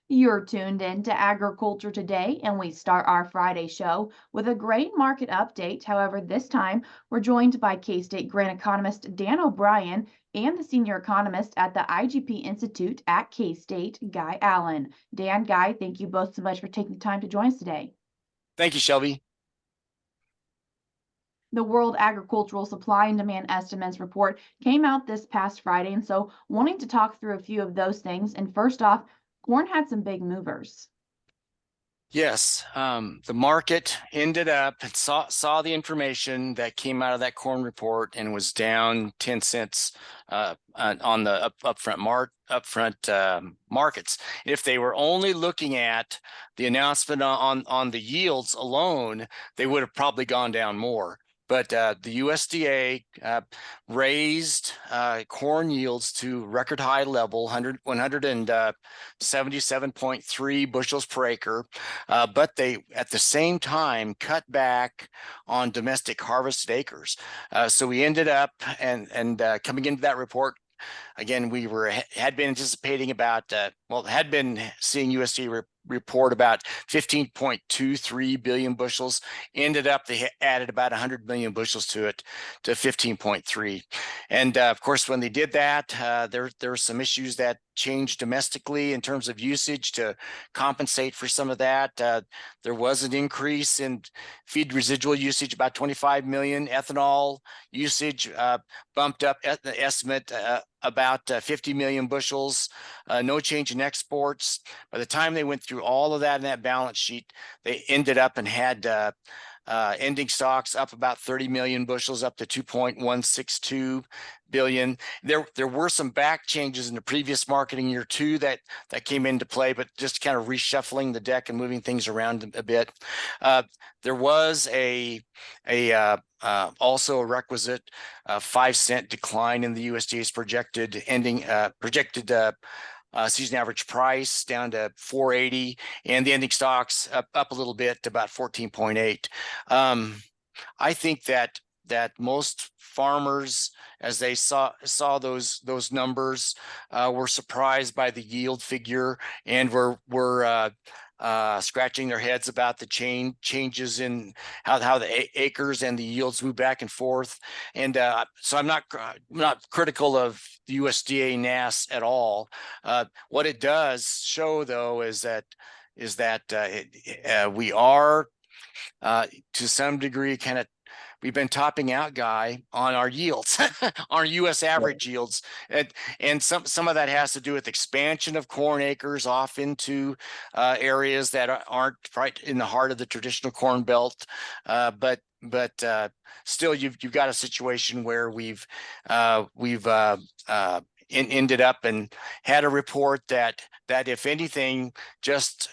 You're tuned in to Agriculture Today, and we start our Friday show with a grain market update. However, this time we're joined by K-State grain economist Dan O'Brien and the senior economist at the IGP Institute at K-State, Guy Allen. Dan, Guy, thank you both so much for taking the time to join us today. Thank you, Shelby. The World Agricultural Supply and Demand Estimates report came out this past Friday, and so wanting to talk through a few of those things. And first off, corn had some big movers. Yes, the market ended up and saw the information that came out of that corn report and was down 10 cents on the upfront markets. If they were only looking at the announcement on the yields alone, they would have probably gone down more. But the USDA raised corn yields to record high level, 177.3 bushels per acre. But they, at the same time, cut back on domestic harvested acres. So we ended up, and coming into that report, again, we had been anticipating about, had been seeing USDA report about 15.23 billion bushels. Ended up, they added about 100 million bushels to it, to 15.3. And of course, when they did that, there were some issues that changed domestically in terms of usage to compensate for some of that. There was an increase in feed residual usage, about 25 million. Ethanol usage bumped up at the estimate about 50 million bushels. No change in exports. By the time they went through all of that in that balance sheet, they ended up and had ending stocks up about 30 million bushels, up to 2.162 billion. There were some back changes in the previous marketing year too that came into play, but just kind of reshuffling the deck and moving things around a bit. There was also a requisite 5-cent decline in the USDA's projected season average price down to 480, and the ending stocks up a little bit to about 14.8. I think that most farmers, as they saw those numbers, were surprised by the yield figure and were scratching their heads about the changes in how the acres and the yields move back and forth. And so I'm not critical of the USDA NAS at all. What it does show, though, is that we are to some degree we've been topping out, Guy, on our yields, our U.S. average yields, and some of that has to do with expansion of corn acres off into areas that aren't right in the heart of the traditional corn belt, but still, you've got a situation where we've ended up and had a report that if anything, just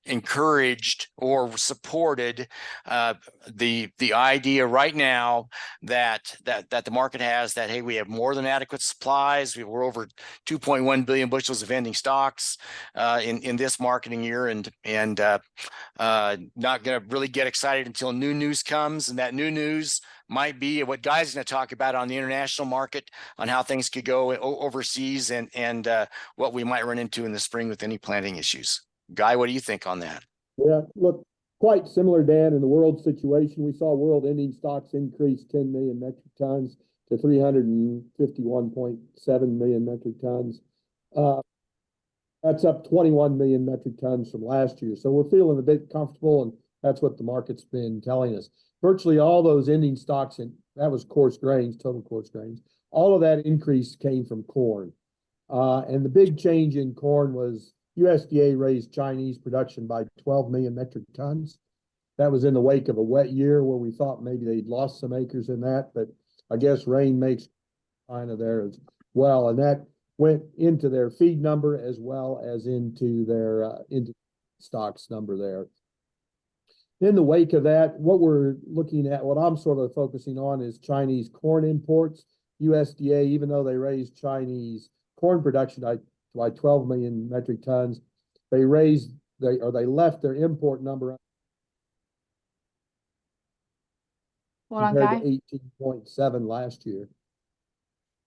encouraged or supported the idea right now that the market has, that hey, we have more than adequate supplies. We're over 2.1 billion bushels of ending stocks in this marketing year, and not going to really get excited until new news comes, and that new news might be what Guy's going to talk about on the international market, on how things could go overseas, and what we might run into in the spring with any planting issues. Guy, what do you think on that? Yeah, look, quite similar, Dan. In the world situation, we saw world ending stocks increase 10 million metric tons to 351.7 million metric tons. That's up 21 million metric tons from last year. So we're feeling a bit comfortable, and that's what the market's been telling us. Virtually all those ending stocks, and that was coarse grains, total coarse grains, all of that increase came from corn. And the big change in corn was USDA raised Chinese production by 12 million metric tons. That was in the wake of a wet year where we thought maybe they'd lost some acres in that, but I guess rain makes China there as well. And that went into their feed number as well as into their into stocks number there. In the wake of that, what we're looking at, what I'm sort of focusing on, is Chinese corn imports. USDA, even though they raised Chinese corn production by 12 million metric tons, they left their import number compared to 18.7 last year.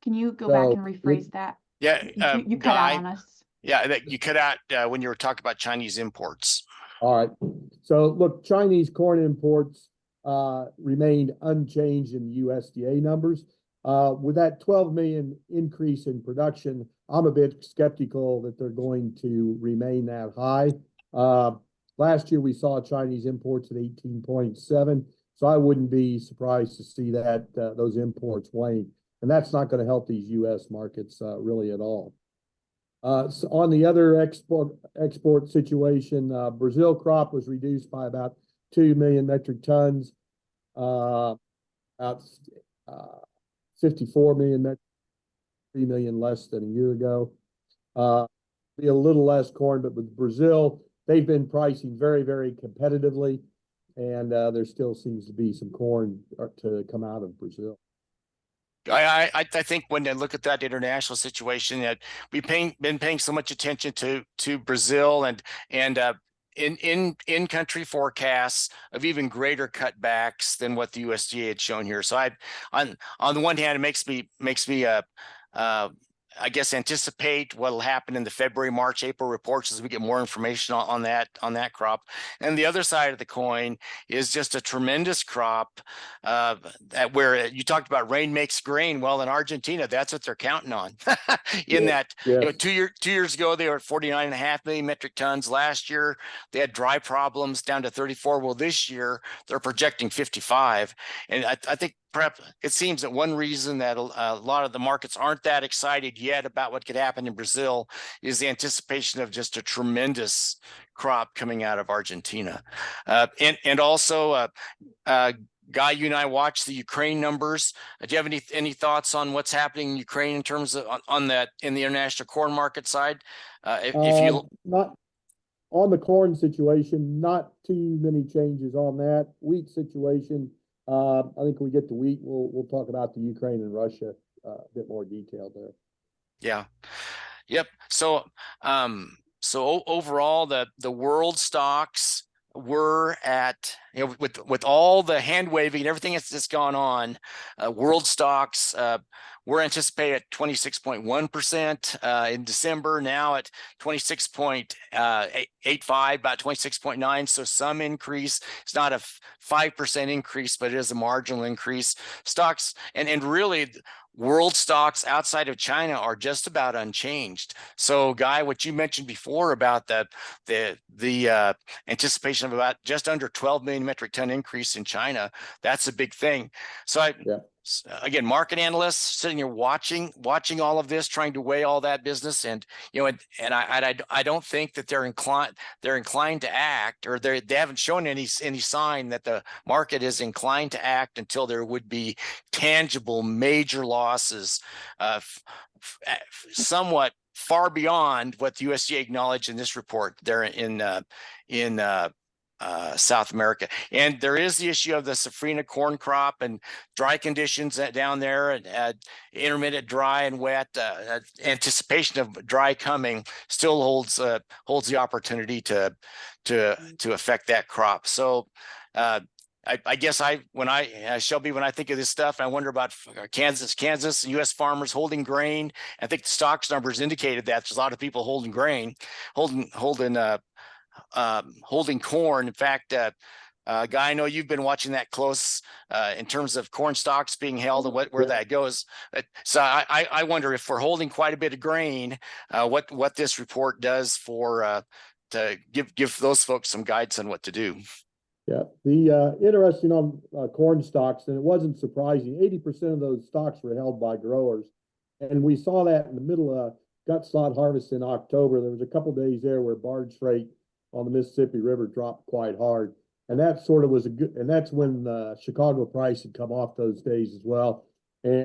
Can you go back and rephrase that? Yeah, you cut out on us. Yeah, that you cut out when you were talking about Chinese imports. All right. So look, Chinese corn imports remained unchanged in the USDA numbers. With that 12 million increase in production, I'm a bit skeptical that they're going to remain that high. Last year, we saw Chinese imports at 18.7, so I wouldn't be surprised to see that those imports wane, and that's not going to help these U.S. markets really at all. So on the other export situation, Brazil crop was reduced by about 2 million metric tons, about 54 million metric, 3 million less than a year ago. Be a little less corn, but with Brazil, they've been pricing very, very competitively, and there still seems to be some corn to come out of Brazil. I think when they look at that international situation, that we've been paying so much attention to Brazil and in country forecasts of even greater cutbacks than what the USDA had shown here. So on the one hand, it makes me I guess anticipate what'll happen in the February, March, April reports as we get more information on that crop. And the other side of the coin is just a tremendous crop where you talked about rain makes grain. Well, in Argentina, that's what they're counting on. That, yes. 2 years ago, they were at 49.5 million metric tons. Last year, they had dry problems down to 34. Well, this year, they're projecting 55. And I think perhaps it seems that one reason that a lot of the markets aren't that excited yet about what could happen in Brazil is the anticipation of just a tremendous crop coming out of Argentina. And also, Guy, you and I watched the Ukraine numbers. Do you have any thoughts on what's happening in Ukraine in terms of on that in the international corn market side? If you not on the corn situation, not too many changes on that. Wheat situation, I think when we get to wheat, we'll talk about the Ukraine and Russia a bit more detail there. Yeah. Yep. So overall, the world stocks were at, with all the hand waving and everything that's just gone on, world stocks were anticipated at 26.1% in December, now at 26.85, about 26.9. So some increase. It's not a 5% increase, but it is a marginal increase. Stocks and really world stocks outside of China are just about unchanged. So, Guy, what you mentioned before about the anticipation of about just under 12 million metric ton increase in China, that's a big thing. So again, market analysts sitting here watching all of this, trying to weigh all that business, and I don't think that they're inclined to act, or they haven't shown any sign that the market is inclined to act until there would be tangible major losses, somewhat far beyond what the USDA acknowledged in this report there in South America. And there is the issue of the safrinha corn crop and dry conditions down there, and intermittent dry and wet. Anticipation of dry coming still holds the opportunity to affect that crop. So I guess Shelby, when I think of this stuff, I wonder about Kansas, U.S. farmers holding grain. I think the stocks numbers indicated that there's a lot of people holding grain, holding corn. In fact, Guy, I know you've been watching that close in terms of corn stocks being held and where that goes. So I wonder if we're holding quite a bit of grain, what this report does to give those folks some guidance on what to do. Yeah, the interesting on corn stocks, and it wasn't surprising, 80% of those stocks were held by growers. And we saw that in the middle of gut slot harvest in October. There was a couple of days there where barge freight on the Mississippi River dropped quite hard. And that sort of was and that's when Chicago price had come off those days as well. And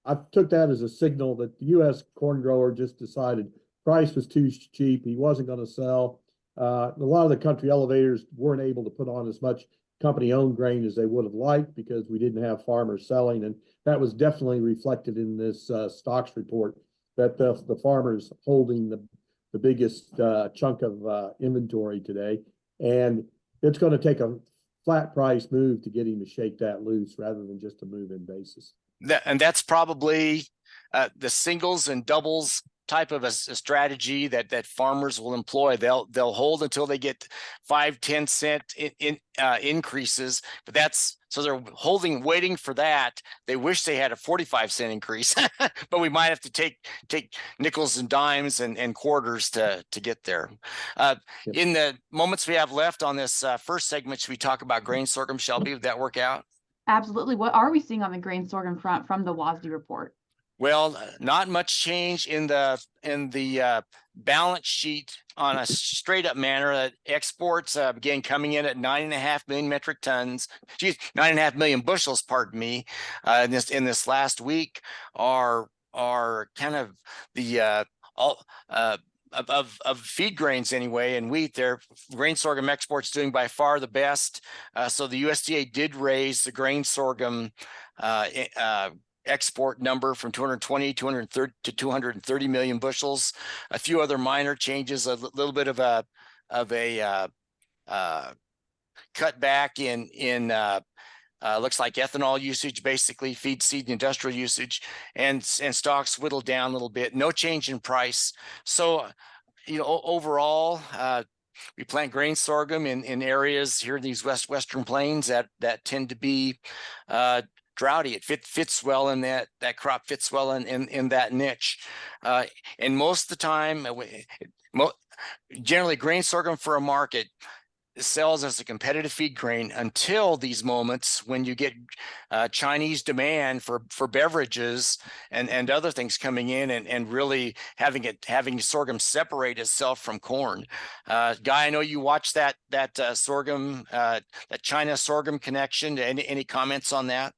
I took that as a signal that the U.S. corn grower just decided price was too cheap. He wasn't going to sell. A lot of the country elevators weren't able to put on as much company-owned grain as they would have liked because we didn't have farmers selling. And that was definitely reflected in this stocks report, that the farmers holding the biggest chunk of inventory today. And it's going to take a flat price move to get him to shake that loose rather than just a move in basis. And that's probably the singles and doubles type of a strategy that farmers will employ. They'll hold until they get 5-10 cent increases, but so they're holding, waiting for that. They wish they had a 45-cent increase, but we might have to take nickels and dimes and quarters to get there. In the moments we have left on this first segment, should we talk about grain sorghum, Shelby? Would that work out? Absolutely. What are we seeing on the grain sorghum front from the WASDE report? Well, not much change in the balance sheet on a straight up manner. Exports again coming in at 9.5 million metric tons. 9.5 million bushels. Pardon me. In this last week are kind of the of feed grains anyway, and wheat. Their grain sorghum exports doing by far the best. So the USDA did raise the grain sorghum export number from 230 to 230 million bushels. A few other minor changes, a little bit of a cutback in looks like ethanol usage, basically feed, seed, and industrial usage, and stocks whittled down a little bit. No change in price. So, overall, we plant grain sorghum in areas here in these western plains that tend to be droughty. It fits well in that crop fits well in that niche, and most of the time, generally grain sorghum for a market sells as a competitive feed grain until these moments when you get Chinese demand for beverages and other things coming in and really having sorghum separate itself from corn. Guy, I know you watched that sorghum, that China sorghum connection. Any comments on that?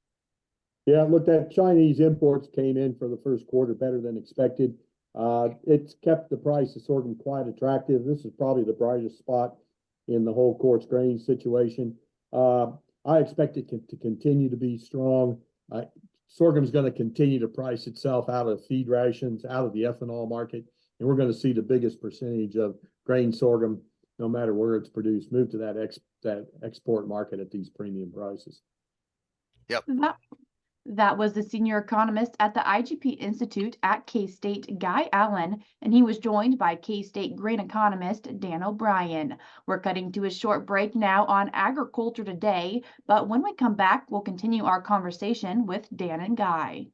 Yeah, look, that Chinese imports came in for the first quarter better than expected. It's kept the price of sorghum quite attractive. This is probably the brightest spot in the whole coarse grain situation. I expect it to continue to be strong. Sorghum's going to continue to price itself out of feed rations, out of the ethanol market, and we're going to see the biggest percentage of grain sorghum, no matter where it's produced, move to that export market at these premium prices. Yep. That was the senior economist at the IGP Institute at K-State, Guy Allen, and he was joined by K-State grain economist Dan O'Brien. We're cutting to a short break now on Agriculture Today, but when we come back, we'll continue our conversation with Dan and Guy.